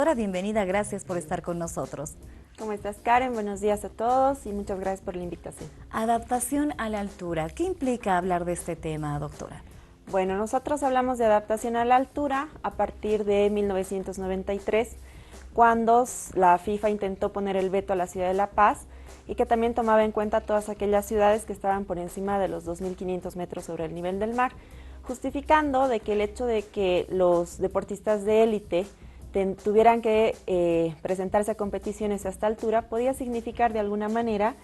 Doctora, bienvenida, gracias por estar con nosotros. ¿Cómo estás, Karen? Buenos días a todos y muchas gracias por la invitación. Adaptación a la altura. ¿Qué implica hablar de este tema, doctora? Bueno, nosotros hablamos de adaptación a la altura a partir de 1993, cuando la FIFA intentó poner el veto a la ciudad de La Paz y que también tomaba en cuenta todas aquellas ciudades que estaban por encima de los 2.500 metros sobre el nivel del mar, justificando de que el hecho de que los deportistas de élite tuvieran que presentarse a competiciones a esta altura podía significar de alguna manera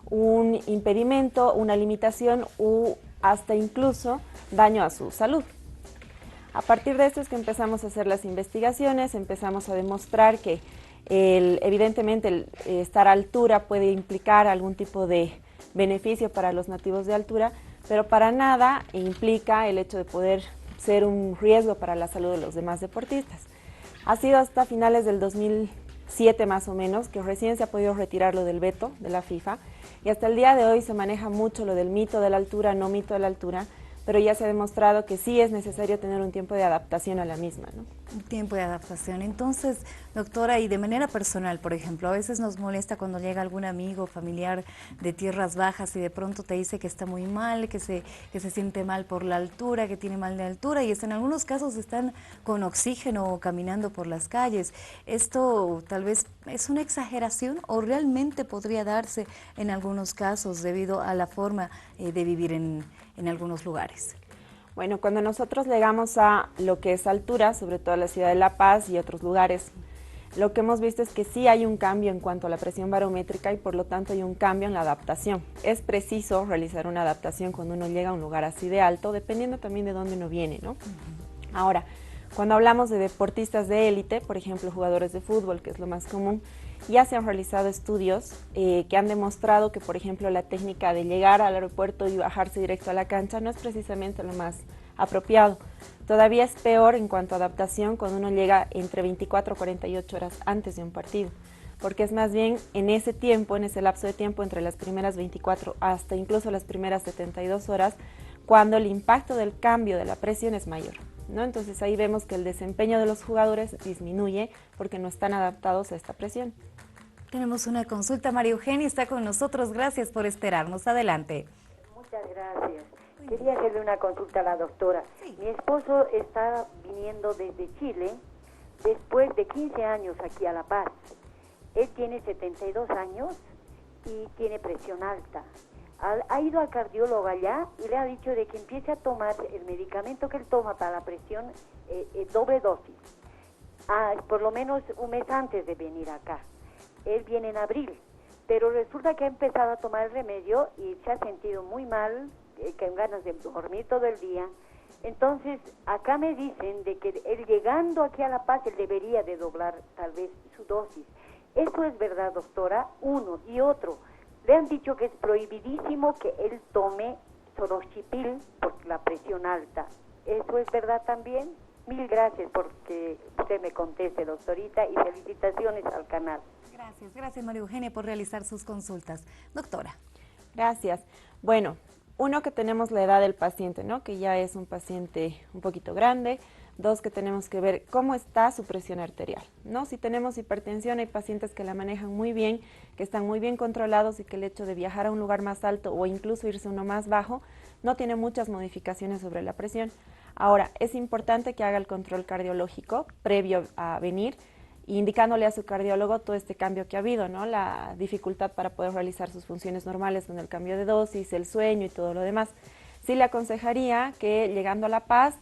un impedimento, una limitación u hasta incluso daño a su salud. A partir de esto es que empezamos a hacer las investigaciones, empezamos a demostrar que evidentemente el estar a altura puede implicar algún tipo de beneficio para los nativos de altura, pero para nada implica el hecho de poder ser un riesgo para la salud de los demás deportistas. Ha sido hasta finales del 2007 más o menos que recién se ha podido retirar lo del veto de la FIFA y hasta el día de hoy se maneja mucho lo del mito de la altura, no mito de la altura, pero ya se ha demostrado que sí es necesario tener un tiempo de adaptación a la misma, ¿no? Un tiempo de adaptación. Entonces, doctora, y de manera personal, por ejemplo, a veces nos molesta cuando llega algún amigo, familiar de tierras bajas y de pronto te dice que está muy mal, que se siente mal por la altura, que tiene mal de altura, y en algunos casos están con oxígeno o caminando por las calles. ¿Esto tal vez es una exageración o realmente podría darse en algunos casos debido a la forma de vivir en algunos lugares? Bueno, cuando nosotros llegamos a lo que es altura, sobre todo a la ciudad de La Paz y otros lugares, lo que hemos visto es que sí hay un cambio en cuanto a la presión barométrica y por lo tanto hay un cambio en la adaptación. Es preciso realizar una adaptación cuando uno llega a un lugar así de alto, dependiendo también de dónde uno viene, ¿no? Ahora, cuando hablamos de deportistas de élite, por ejemplo, jugadores de fútbol, que es lo más común, ya se han realizado estudios que han demostrado que, por ejemplo, la técnica de llegar al aeropuerto y bajarse directo a la cancha no es precisamente lo más apropiado. Todavía es peor en cuanto a adaptación cuando uno llega entre 24 y 48 horas antes de un partido, porque es más bien en ese tiempo, en ese lapso de tiempo, entre las primeras 24 hasta incluso las primeras 72 horas, cuando el impacto del cambio de la presión es mayor, ¿no? Entonces ahí vemos que el desempeño de los jugadores disminuye porque no están adaptados a esta presión. Tenemos una consulta. María Eugenia está con nosotros. Gracias por esperarnos. Adelante. Muchas gracias. Quería hacerle una consulta a la doctora. Sí. Mi esposo está viniendo desde Chile después de 15 años aquí a La Paz. Él tiene 72 años y tiene presión alta. Ha ido al cardiólogo allá y le ha dicho de que empiece a tomar el medicamento que él toma para la presión, doble dosis, por lo menos un mes antes de venir acá. Él viene en abril, pero resulta que ha empezado a tomar el remedio y se ha sentido muy mal, con ganas de dormir todo el día. Entonces, acá me dicen de que él llegando aquí a La Paz, él debería de doblar tal vez su dosis. ¿Eso es verdad, doctora? Uno. Y otro, le han dicho que es prohibidísimo que él tome soroxipil por la presión alta. ¿Eso es verdad también? Mil gracias porque usted me conteste, doctorita, y felicitaciones al canal. Gracias María Eugenia por realizar sus consultas. Doctora. Gracias. Bueno, uno, que tenemos la edad del paciente, ¿no? Que ya es un paciente un poquito grande. Dos, que tenemos que ver cómo está su presión arterial, ¿no? Si tenemos hipertensión, hay pacientes que la manejan muy bien, que están muy bien controlados y que el hecho de viajar a un lugar más alto o incluso irse a uno más bajo no tiene muchas modificaciones sobre la presión. Ahora, es importante que haga el control cardiológico previo a venir, indicándole a su cardiólogo todo este cambio que ha habido, ¿no? La dificultad para poder realizar sus funciones normales con el cambio de dosis, el sueño y todo lo demás. Sí le aconsejaría que llegando a La Paz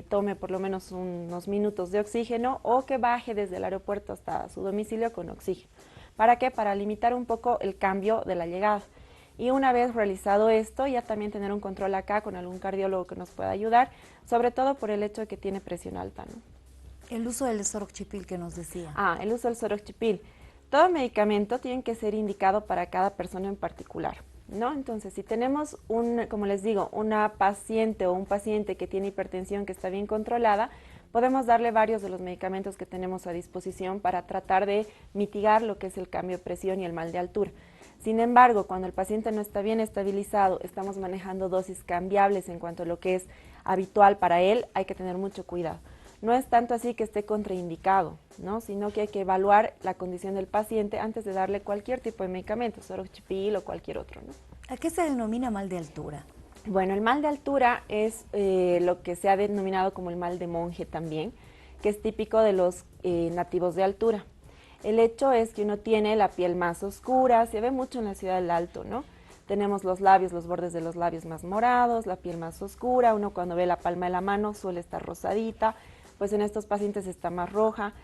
tome por lo menos unos minutos de oxígeno o que baje desde el aeropuerto hasta su domicilio con oxígeno. ¿Para qué? Para limitar un poco el cambio de la llegada. Y una vez realizado esto, ya también tener un control acá con algún cardiólogo que nos pueda ayudar, sobre todo por el hecho de que tiene presión alta, ¿no? El uso del soroxipil que nos decía. El uso del soroxipil. Todo medicamento tiene que ser indicado para cada persona en particular, ¿no? Entonces, si tenemos como les digo, una paciente o un paciente que tiene hipertensión que está bien controlada, podemos darle varios de los medicamentos que tenemos a disposición para tratar de mitigar lo que es el cambio de presión y el mal de altura. Sin embargo, cuando el paciente no está bien estabilizado, estamos manejando dosis cambiables en cuanto a lo que es habitual para él, hay que tener mucho cuidado. no es tanto así que esté contraindicado, ¿no? Sino que hay que evaluar la condición del paciente antes de darle cualquier tipo de medicamento, soroxipil o cualquier otro, ¿no? ¿A qué se denomina mal de altura? Bueno, el mal de altura es lo que se ha denominado como el mal de monje también, que es típico de los nativos de altura. El hecho es que uno tiene la piel más oscura, se ve mucho en la ciudad del Alto, ¿no? Tenemos los labios, los bordes de los labios más morados, la piel más oscura, uno cuando ve la palma de la mano suele estar rosadita, pues en estos pacientes está más roja.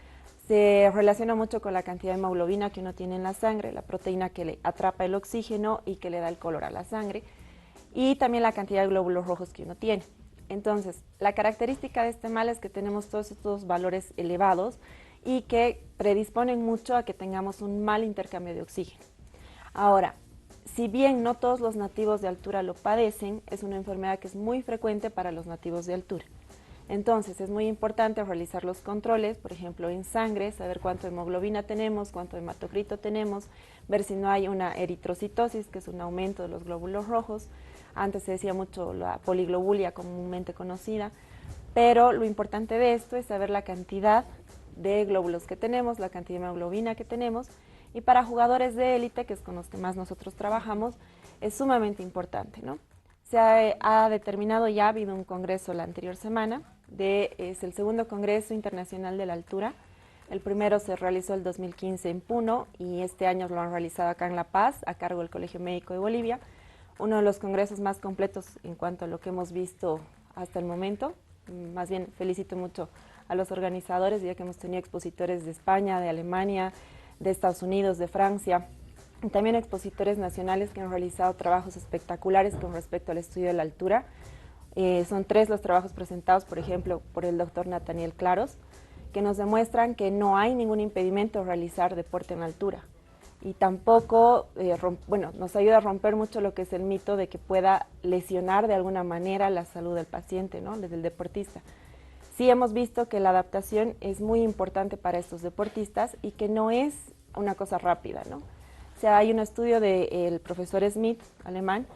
Se relaciona mucho con la cantidad de hemoglobina que uno tiene en la sangre, la proteína que le atrapa el oxígeno y que le da el color a la sangre, y también la cantidad de glóbulos rojos que uno tiene. Entonces, la característica de este mal es que tenemos todos estos valores elevados y que predisponen mucho a que tengamos un mal intercambio de oxígeno. Ahora, si bien no todos los nativos de altura lo padecen, es una enfermedad que es muy frecuente para los nativos de altura. Entonces, es muy importante realizar los controles, por ejemplo, en sangre, saber cuánto hemoglobina tenemos, cuánto hematocrito tenemos, ver si no hay una eritrocitosis, que es un aumento de los glóbulos rojos. Antes se decía mucho la poliglobulia comúnmente conocida, pero lo importante de esto es saber la cantidad de glóbulos que tenemos, la cantidad de hemoglobina que tenemos, y para jugadores de élite, que es con los que más nosotros trabajamos, es sumamente importante, ¿no? Se ha determinado, ya ha habido un congreso la anterior semana, es el segundo Congreso Internacional de la Altura. El primero se realizó el 2015 en Puno y este año lo han realizado acá en La Paz, a cargo del Colegio Médico de Bolivia. Uno de los congresos más completos en cuanto a lo que hemos visto hasta el momento. Más bien felicito mucho a los organizadores, ya que hemos tenido expositores de España, de Alemania, de Estados Unidos, de Francia, y también expositores nacionales que han realizado trabajos espectaculares con respecto al estudio de la altura. Son 3 los trabajos presentados, por ejemplo, por el doctor Nathaniel Claros, que nos demuestran que no hay ningún impedimento a realizar deporte en altura. Y tampoco, nos ayuda a romper mucho lo que es el mito de que pueda lesionar de alguna manera la salud del paciente, ¿no? Del deportista. Sí hemos visto que la adaptación es muy importante para estos deportistas y que no es una cosa rápida, ¿no? O sea, hay un estudio del profesor Smith, alemán,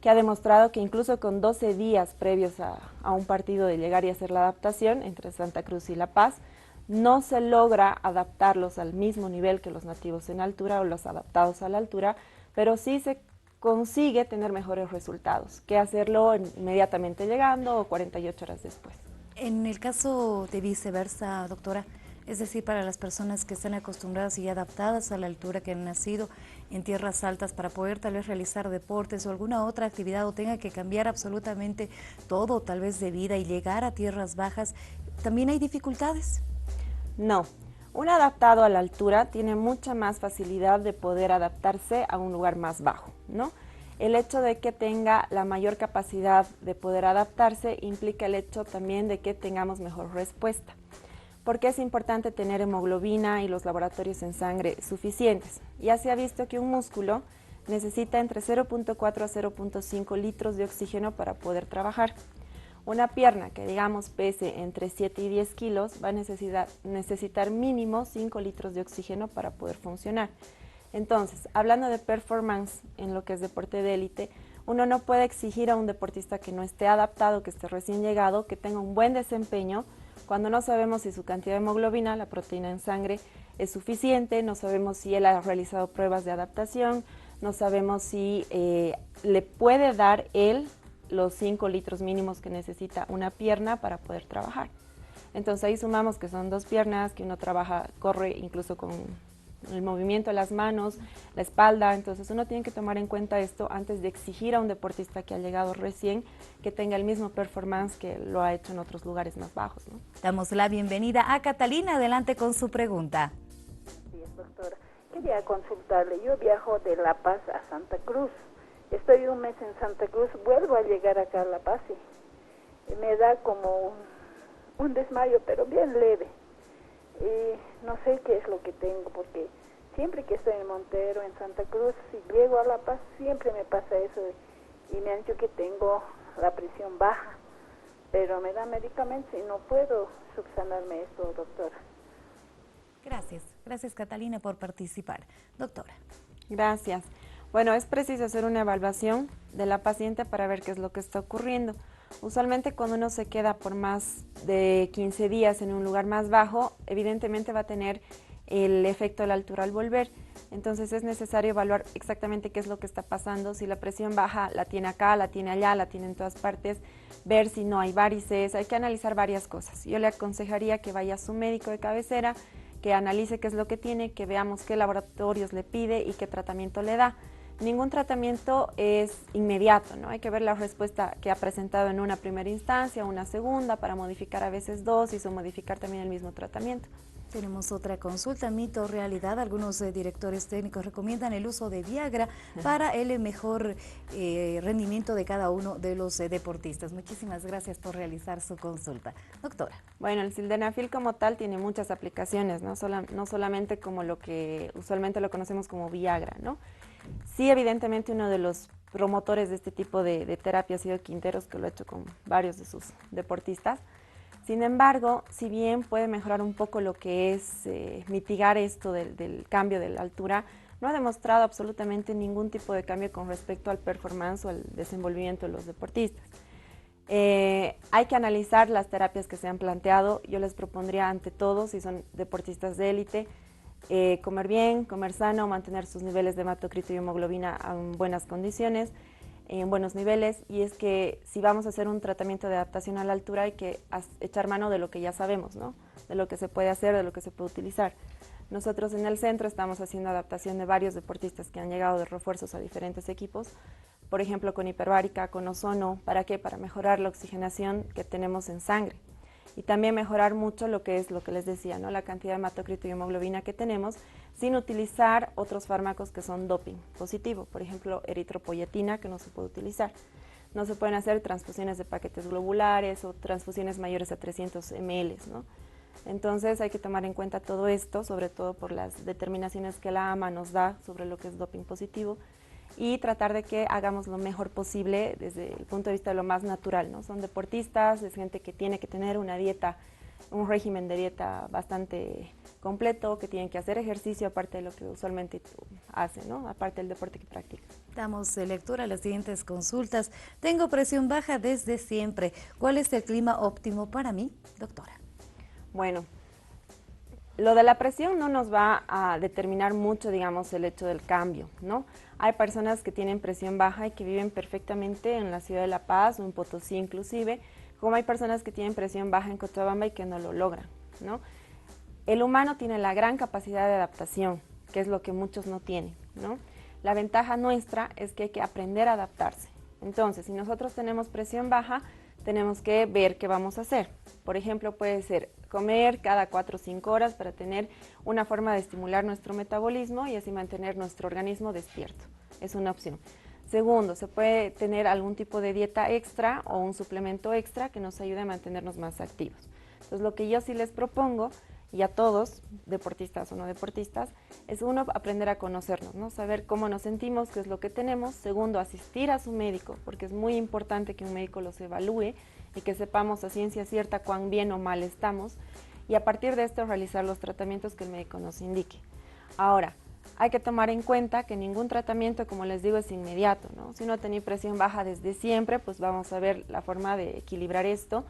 que ha demostrado que incluso con 12 días previos a un partido de llegar y hacer la adaptación entre Santa Cruz y La Paz, no se logra adaptarlos al mismo nivel que los nativos en altura o los adaptados a la altura, pero sí se consigue tener mejores resultados que hacerlo inmediatamente llegando o 48 horas después. En el caso de viceversa, doctora, es decir, para las personas que están acostumbradas y adaptadas a la altura, que han nacido en tierras altas para poder tal vez realizar deportes o alguna otra actividad o tenga que cambiar absolutamente todo, tal vez de vida y llegar a tierras bajas, ¿también hay dificultades? No, un adaptado a la altura tiene mucha más facilidad de poder adaptarse a un lugar más bajo, ¿no? El hecho de que tenga la mayor capacidad de poder adaptarse implica el hecho también de que tengamos mejor respuesta. Porque es importante tener hemoglobina y los laboratorios en sangre suficientes. Ya se ha visto que un músculo necesita entre 0.4 a 0.5 litros de oxígeno para poder trabajar. Una pierna que digamos pese entre 7 y 10 kilos va a necesitar mínimo 5 litros de oxígeno para poder funcionar. Entonces, hablando de performance en lo que es deporte de élite, uno no puede exigir a un deportista que no esté adaptado, que esté recién llegado, que tenga un buen desempeño, cuando no sabemos si su cantidad de hemoglobina, la proteína en sangre, es suficiente, no sabemos si él ha realizado pruebas de adaptación, no sabemos si le puede dar él los 5 litros mínimos que necesita una pierna para poder trabajar. Entonces ahí sumamos que son 2 piernas, que uno trabaja, corre incluso con el movimiento de las manos, la espalda, entonces uno tiene que tomar en cuenta esto antes de exigir a un deportista que ha llegado recién que tenga el mismo performance que lo ha hecho en otros lugares más bajos, ¿no? Damos la bienvenida a Catalina, adelante con su pregunta. Sí, doctora. Quería consultarle, yo viajo de La Paz a Santa Cruz, estoy un mes en Santa Cruz, vuelvo a llegar acá a La Paz y me da como un desmayo, pero bien leve. Y no sé qué es lo que tengo, porque siempre que estoy en Montero, en Santa Cruz, si llego a La Paz, siempre me pasa eso. Y me han dicho que tengo la presión baja, pero me dan medicamentos y no puedo subsanarme esto, doctora. Gracias Catalina por participar. Doctora. Gracias. Bueno, es preciso hacer una evaluación de la paciente para ver qué es lo que está ocurriendo, Usualmente cuando uno se queda por más de 15 días en un lugar más bajo, evidentemente va a tener el efecto de la altura al volver. Entonces es necesario evaluar exactamente qué es lo que está pasando, si la presión baja la tiene acá, la tiene allá, la tiene en todas partes, ver si no hay varices, hay que analizar varias cosas. Yo le aconsejaría que vaya a su médico de cabecera, que analice qué es lo que tiene, que veamos qué laboratorios le pide y qué tratamiento le da. Ningún tratamiento es inmediato, ¿no? Hay que ver la respuesta que ha presentado en una primera instancia, una segunda, para modificar a veces dosis o modificar también el mismo tratamiento. Tenemos otra consulta, mito o realidad. Algunos directores técnicos recomiendan el uso de Viagra para el mejor rendimiento de cada uno de los deportistas. Muchísimas gracias por realizar su consulta. Doctora. Bueno, el sildenafil como tal tiene muchas aplicaciones, no solamente como lo que usualmente lo conocemos como Viagra, ¿no? Sí, evidentemente uno de los promotores de este tipo de terapia ha sido Quinteros, que lo ha hecho con varios de sus deportistas. Sin embargo, si bien puede mejorar un poco lo que es mitigar esto del cambio de la altura, no ha demostrado absolutamente ningún tipo de cambio con respecto al performance o al desenvolvimiento de los deportistas. Hay que analizar las terapias que se han planteado. Yo les propondría ante todo, si son deportistas de élite, comer bien, comer sano, mantener sus niveles de hematocrito y hemoglobina en buenas condiciones, en buenos niveles, y es que si vamos a hacer un tratamiento de adaptación a la altura hay que echar mano de lo que ya sabemos, ¿no? De lo que se puede hacer, de lo que se puede utilizar. Nosotros en el centro estamos haciendo adaptación de varios deportistas que han llegado de refuerzos a diferentes equipos, por ejemplo con hiperbárica, con ozono. ¿Para qué? Para mejorar la oxigenación que tenemos en sangre y también mejorar mucho lo que es lo que les decía, ¿no? La cantidad de hematocrito y hemoglobina que tenemos sin utilizar otros fármacos que son doping positivo, por ejemplo eritropoyetina, que no se puede utilizar. No se pueden hacer transfusiones de paquetes globulares o transfusiones mayores a 300 ml, ¿no? Entonces hay que tomar en cuenta todo esto, sobre todo por las determinaciones que la AMA nos da sobre lo que es doping positivo, y tratar de que hagamos lo mejor posible desde el punto de vista de lo más natural, ¿no? Son deportistas, es gente que tiene que tener una dieta, un régimen de dieta bastante completo, que tienen que hacer ejercicio aparte de lo que usualmente hacen, ¿no? Aparte del deporte que practican. Damos lectura a las siguientes consultas. Tengo presión baja desde siempre. ¿Cuál es el clima óptimo para mí, doctora? Bueno, lo de la presión no nos va a determinar mucho, digamos, el hecho del cambio, ¿no? Hay personas que tienen presión baja y que viven perfectamente en la ciudad de La Paz o en Potosí inclusive, como hay personas que tienen presión baja en Cochabamba y que no lo logran, ¿no? El humano tiene la gran capacidad de adaptación, que es lo que muchos no tienen, ¿no? La ventaja nuestra es que hay que aprender a adaptarse. Entonces, si nosotros tenemos presión baja, tenemos que ver qué vamos a hacer. Por ejemplo, puede ser comer cada 4 o 5 horas para tener una forma de estimular nuestro metabolismo y así mantener nuestro organismo despierto. Es una opción. Segundo, se puede tener algún tipo de dieta extra o un suplemento extra que nos ayude a mantenernos más activos. Entonces, lo que yo sí les propongo, y a todos, deportistas o no deportistas, es uno, aprender a conocernos, ¿no? Saber cómo nos sentimos, qué es lo que tenemos. Segundo, asistir a su médico, porque es muy importante que un médico los evalúe y que sepamos a ciencia cierta cuán bien o mal estamos, y a partir de esto realizar los tratamientos que el médico nos indique. Ahora, hay que tomar en cuenta que ningún tratamiento, como les digo, es inmediato, ¿no? Si uno tiene presión baja desde siempre, pues vamos a ver la forma de equilibrar esto,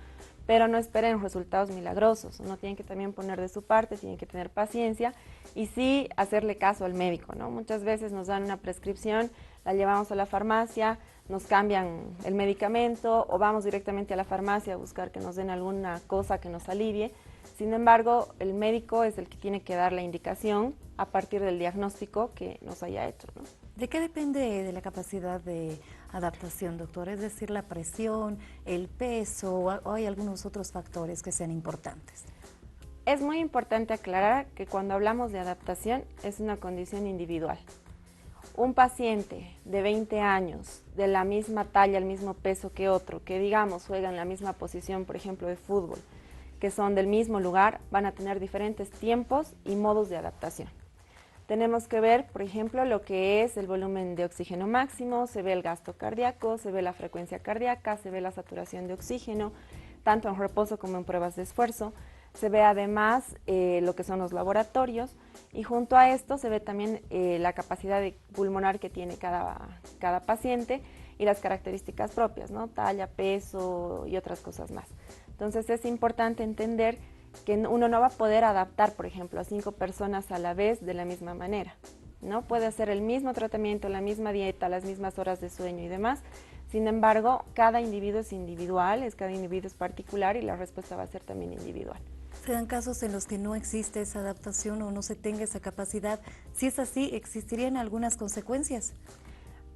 pero no esperen resultados milagrosos. Uno tiene que también poner de su parte, tiene que tener paciencia y sí hacerle caso al médico, ¿no? Muchas veces nos dan una prescripción, la llevamos a la farmacia, nos cambian el medicamento o vamos directamente a la farmacia a buscar que nos den alguna cosa que nos alivie. Sin embargo, el médico es el que tiene que dar la indicación a partir del diagnóstico que nos haya hecho, ¿no? ¿De qué depende de la capacidad de adaptación, doctor? Es decir, la presión, el peso, o hay algunos otros factores que sean importantes. Es muy importante aclarar que cuando hablamos de adaptación es una condición individual. Un paciente de 20 años, de la misma talla, el mismo peso que otro, que digamos juega en la misma posición, por ejemplo, de fútbol, que son del mismo lugar, van a tener diferentes tiempos y modos de adaptación. Tenemos que ver, por ejemplo, lo que es el volumen de oxígeno máximo, se ve el gasto cardíaco, se ve la frecuencia cardíaca, se ve la saturación de oxígeno, tanto en reposo como en pruebas de esfuerzo. Se ve además lo que son los laboratorios y junto a esto se ve también la capacidad pulmonar que tiene cada paciente y las características propias, ¿no? Talla, peso y otras cosas más. Entonces es importante entender que uno no va a poder adaptar, por ejemplo, a 5 personas a la vez de la misma manera, ¿no? Puede hacer el mismo tratamiento, la misma dieta, las mismas horas de sueño y demás. Sin embargo, cada individuo es individual, cada individuo es particular y la respuesta va a ser también individual. ¿Se dan casos en los que no existe esa adaptación o no se tenga esa capacidad? Si es así, ¿existirían algunas consecuencias?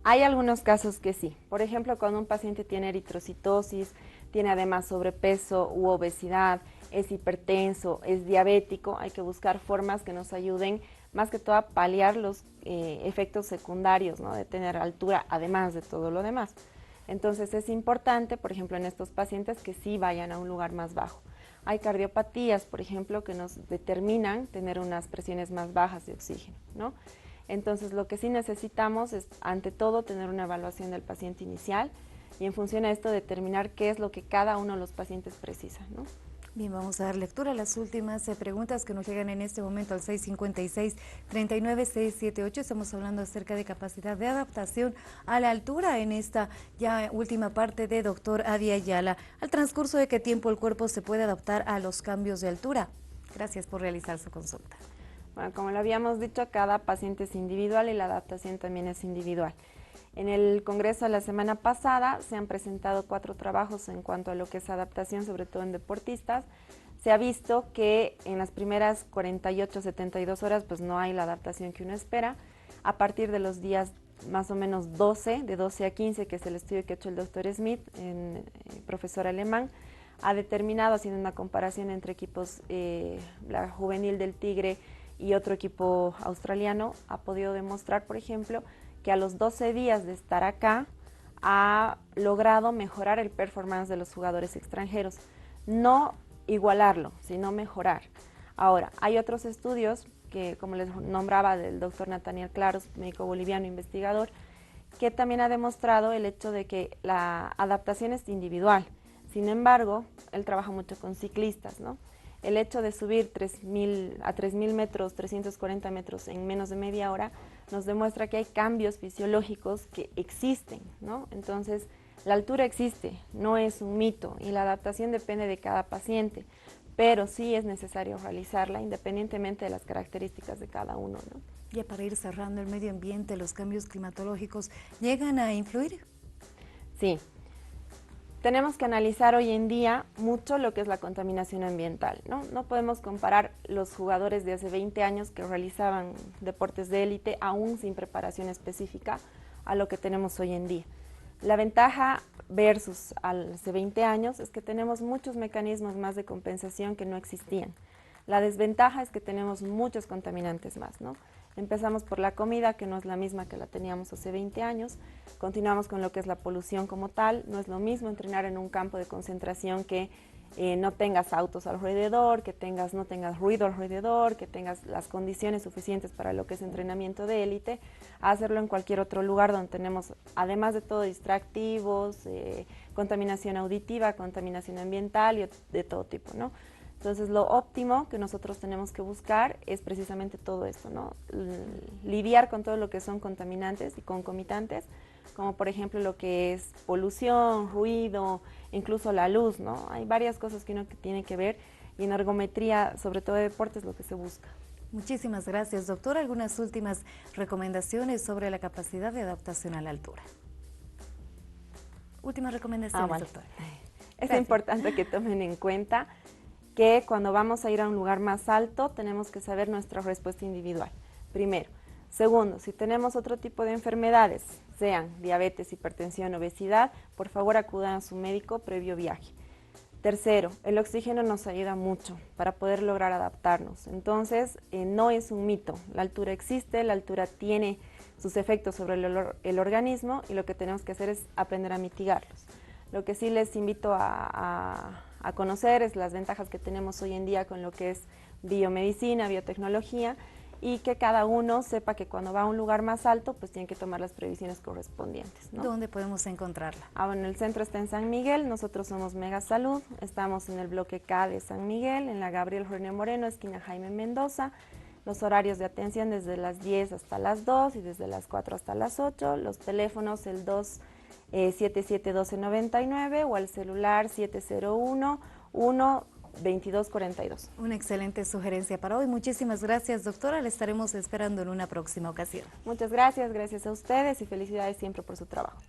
Hay algunos casos que sí. Por ejemplo, cuando un paciente tiene eritrocitosis, tiene además sobrepeso u obesidad, es hipertenso, es diabético, hay que buscar formas que nos ayuden más que todo a paliar los efectos secundarios, ¿no? De tener altura, además de todo lo demás. Entonces es importante, por ejemplo, en estos pacientes que sí vayan a un lugar más bajo. Hay cardiopatías, por ejemplo, que nos determinan tener unas presiones más bajas de oxígeno, ¿no? Entonces lo que sí necesitamos es, ante todo, tener una evaluación del paciente inicial y en función a esto determinar qué es lo que cada uno de los pacientes precisa, ¿no? Bien, vamos a dar lectura a las últimas preguntas que nos llegan en este momento al 656-39678. Estamos hablando acerca de capacidad de adaptación a la altura en esta ya última parte de doctor Adi Ayala. ¿Al transcurso de qué tiempo el cuerpo se puede adaptar a los cambios de altura? Gracias por realizar su consulta. Bueno, como lo habíamos dicho, cada paciente es individual y la adaptación también es individual. En el congreso de la semana pasada se han presentado 4 trabajos en cuanto a lo que es adaptación, sobre todo en deportistas. Se ha visto que en las primeras 48-72 horas pues no hay la adaptación que uno espera. A partir de los días más o menos 12, de 12 a 15, que es el estudio que ha hecho el doctor Smith, profesor alemán, ha determinado, haciendo una comparación entre equipos, la juvenil del Tigre y otro equipo australiano, ha podido demostrar, por ejemplo, que a los 12 días de estar acá ha logrado mejorar el performance de los jugadores extranjeros. No igualarlo, sino mejorar. Ahora, hay otros estudios que, como les nombraba, del doctor Nathaniel Claros, médico boliviano investigador, que también ha demostrado el hecho de que la adaptación es individual. Sin embargo, él trabaja mucho con ciclistas, ¿no? El hecho de subir 3.000 metros, 340 metros en menos de media hora, nos demuestra que hay cambios fisiológicos que existen, ¿no? Entonces, la altura existe, no es un mito, y la adaptación depende de cada paciente, pero sí es necesario realizarla independientemente de las características de cada uno, ¿no? Ya para ir cerrando, el medio ambiente, los cambios climatológicos, ¿llegan a influir? Sí. Tenemos que analizar hoy en día mucho lo que es la contaminación ambiental, ¿no? No podemos comparar los jugadores de hace 20 años que realizaban deportes de élite aún sin preparación específica a lo que tenemos hoy en día. La ventaja versus hace 20 años es que tenemos muchos mecanismos más de compensación que no existían. La desventaja es que tenemos muchos contaminantes más, ¿no? Empezamos por la comida, que no es la misma que la teníamos hace 20 años. Continuamos con lo que es la polución como tal. No es lo mismo entrenar en un campo de concentración que no tengas autos alrededor, que no tengas ruido alrededor, que tengas las condiciones suficientes para lo que es entrenamiento de élite, a hacerlo en cualquier otro lugar donde tenemos, además de todo, distractivos, contaminación auditiva, contaminación ambiental y de todo tipo, ¿no? Entonces, lo óptimo que nosotros tenemos que buscar es precisamente todo esto, ¿no? Lidiar con todo lo que son contaminantes y concomitantes, como por ejemplo lo que es polución, ruido, incluso la luz, ¿no? Hay varias cosas que uno tiene que ver y en ergometría, sobre todo de deporte, es lo que se busca. Muchísimas gracias, doctor. Algunas últimas recomendaciones sobre la capacidad de adaptación a la altura. Últimas recomendaciones, Vale. doctor. Es importante que tomen en cuenta que cuando vamos a ir a un lugar más alto tenemos que saber nuestra respuesta individual, primero. Segundo, si tenemos otro tipo de enfermedades, sean diabetes, hipertensión, obesidad, por favor acudan a su médico previo viaje. Tercero, el oxígeno nos ayuda mucho para poder lograr adaptarnos. Entonces, no es un mito, la altura existe, la altura tiene sus efectos sobre el organismo y lo que tenemos que hacer es aprender a mitigarlos. Lo que sí les invito a conocer es las ventajas que tenemos hoy en día con lo que es biomedicina, biotecnología, y que cada uno sepa que cuando va a un lugar más alto, pues tiene que tomar las previsiones correspondientes, ¿no? ¿Dónde podemos encontrarla? Bueno, el centro está en San Miguel, nosotros somos Mega Salud, estamos en el bloque K de San Miguel, en la Gabriel René Moreno, esquina Jaime Mendoza. Los horarios de atención desde las 10 hasta las 2 y desde las 4 hasta las 8. Los teléfonos, el 2 771299 o al celular 701-1-2242. Una excelente sugerencia para hoy. Muchísimas gracias, doctora. La estaremos esperando en una próxima ocasión. Muchas gracias, gracias a ustedes y felicidades siempre por su trabajo.